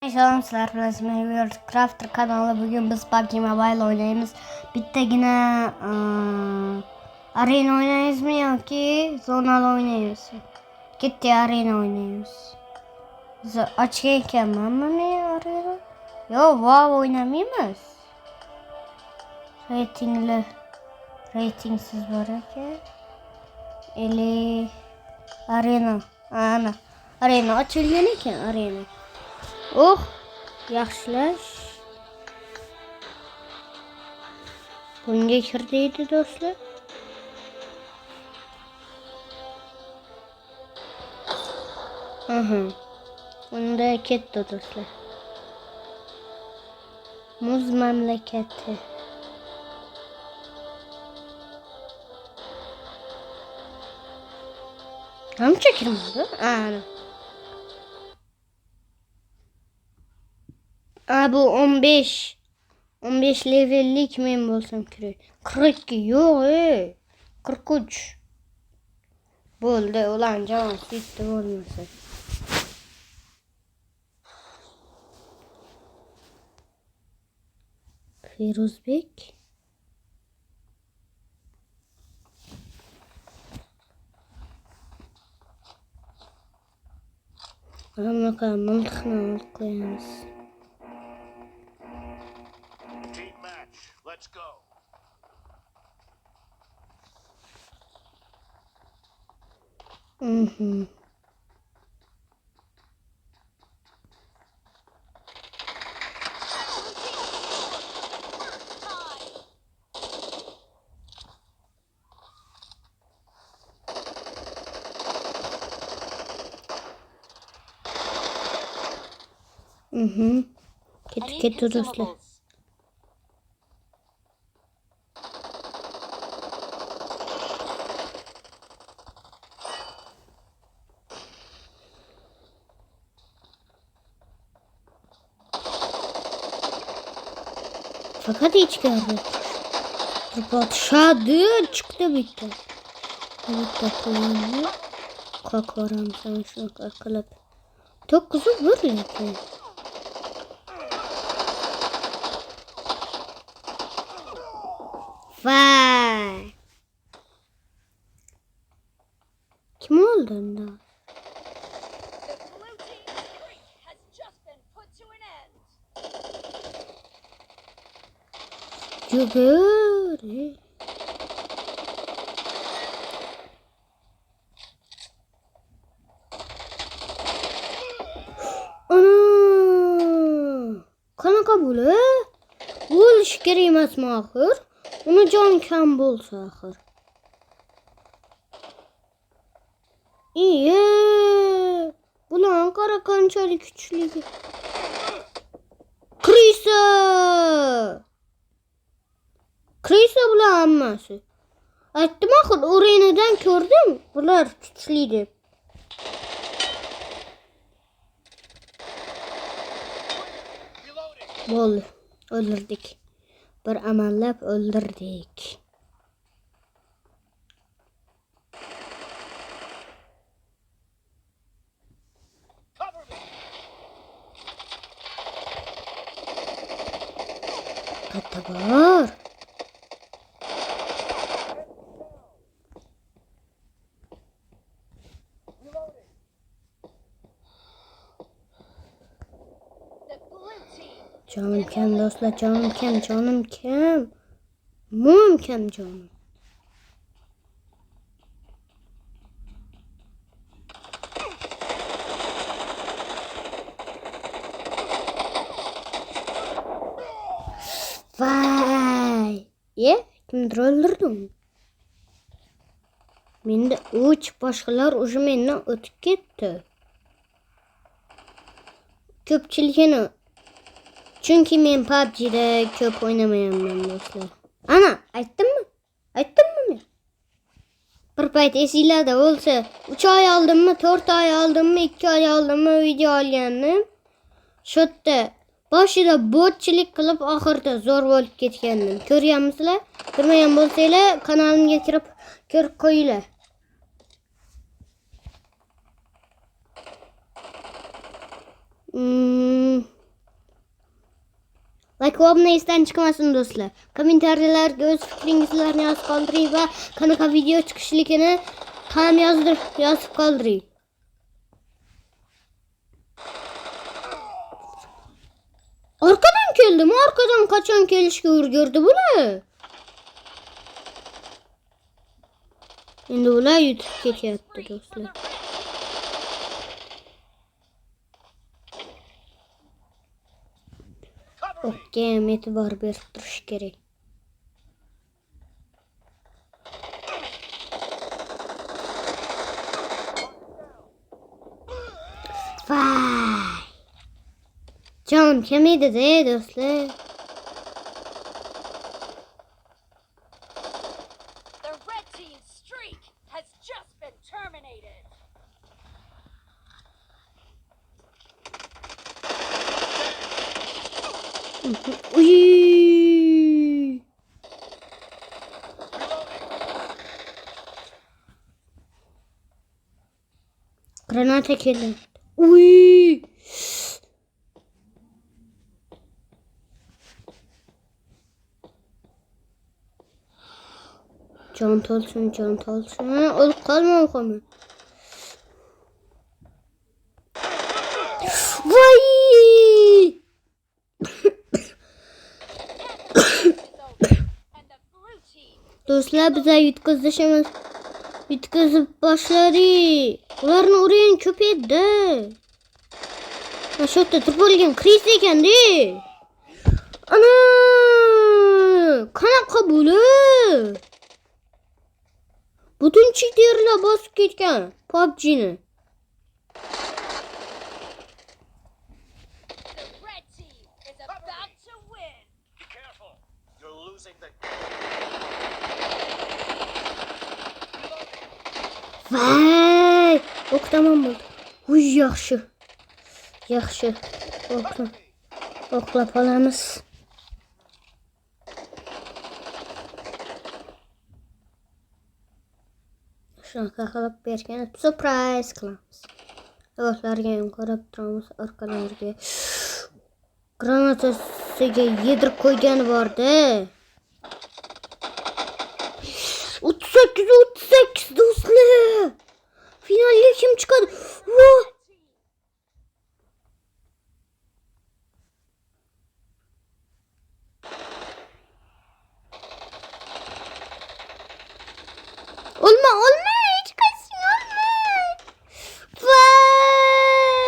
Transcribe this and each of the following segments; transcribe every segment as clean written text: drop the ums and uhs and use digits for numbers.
Selam sizler, World Crafter kanalı. Bugün biz PUBG Mobile oynayımız. Bitti yine arena oynayız mı yok ki zonal oynayız. Gitti arena oynayız. Açıkken ama ne arena? Yo wow oynamıyoruz. Ratingsiz var ki. Eli arena. Arena açılıyor ki arena. Oh, yaxshilash. Bunga kir deydi do'stlar. Aha. Bunda ketdi do'stlar. Muz mamlakati. Hamça kirmadi? Ana. Bu 15 levellik men bo'lsam kerak. 42 yo'q, 43. Bo'ldi, ulan jon bitta bo'lmasa. Feruzbek Anaqa milxni qo'yamiz. Let's go. Ket do'stlar. Fakat hiç geldi. Patşadı çıktı bitti. Evet bakayım. Kalk varam sen şunu kalkılıp. Çok kızı var ya ki. Vay. Kim oldu onda? Böyle. Ana. Qanaqa bo'la? Bo'lish kerak emasmi axir? Uni jon kam bo'lsa axir. Iye. Bulan qara qanchalik kuchligi. Krisa bulan hammasi. Aytdim axir o'renidan ko'rdim. Bular kuchli deb. Bo'ldi. O'ldirdik. Bir amallab o'ldirdik. Katta bor. Canım kim dostlar, canım kim. Mum kim canım. Vay. Kimdir öldürdüm. Mende uç başkalar ucu menden ötüp gitti. Köpçülüğünü. Çünkü men PUBG'de köp oynamayanman dostlar. Ana aytdim mi? Men? Bir payt esinglarda bo'lsa 3 oy oldimmi, 4 oy oldimmi, 2 oy oldimmi video olgandim. Shu yerda boshida botchilik qilib oxirida zo'r bo'lib ketgandim. Ko'rganmisizlar? Ko'rmagan bo'lsanglar kanalimga kirib ko'rib qo'yinglar. Like ve abone istan çıkmasın dostlar. Komentarlarga o'z fikringizlarni yozib qoldiring va qanaqa video chiqishligini ham yozib qoldiring. Arkadan keldim. Arkadan kaçan kelishga o'rgirdi bular. Endi ular yutib ketyapti do'stlar. Okey, e'tibor berib turish kerak. Vay. Can kim edi de do'stlar? The red team's streak has just been terminated. Uy. Granata keldi. Uy. Can olsun. Ol kalma okamı. Vay. And the blue team Dostlar bize yutkazıp başladı. Ularını oraya köpeydi. Aşağıda tıpırgen kriz ekendi. Ana! Kana kabulü. Bütün çiftlerle basıp ketken PUBG'ni. the red team is about to win. Be careful. You're losing the. Vay! Ok tamam oldu. Uy yaxşı. Oklap alamız. Şunaqa qilib bergan surprise qilamiz. Do'stlarga ham qarab turamiz, orqalariga. Granatasiga yedirib qo'ygani borda. 38 do'stlar. Finalga kim chiqadi? Voh! Olma hiç kaçsın olma. Vay.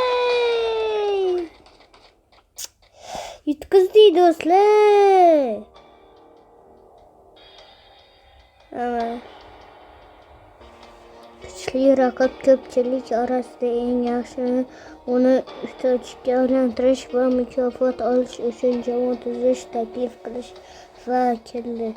Yutkazdı dostlar. Evet. Kuchli raqib ko'pchilik orasida eng yaxshi. Uni uchtaga aylantirish va mukofot olish uchun jamoa tuzish, taklif qilish va keldi.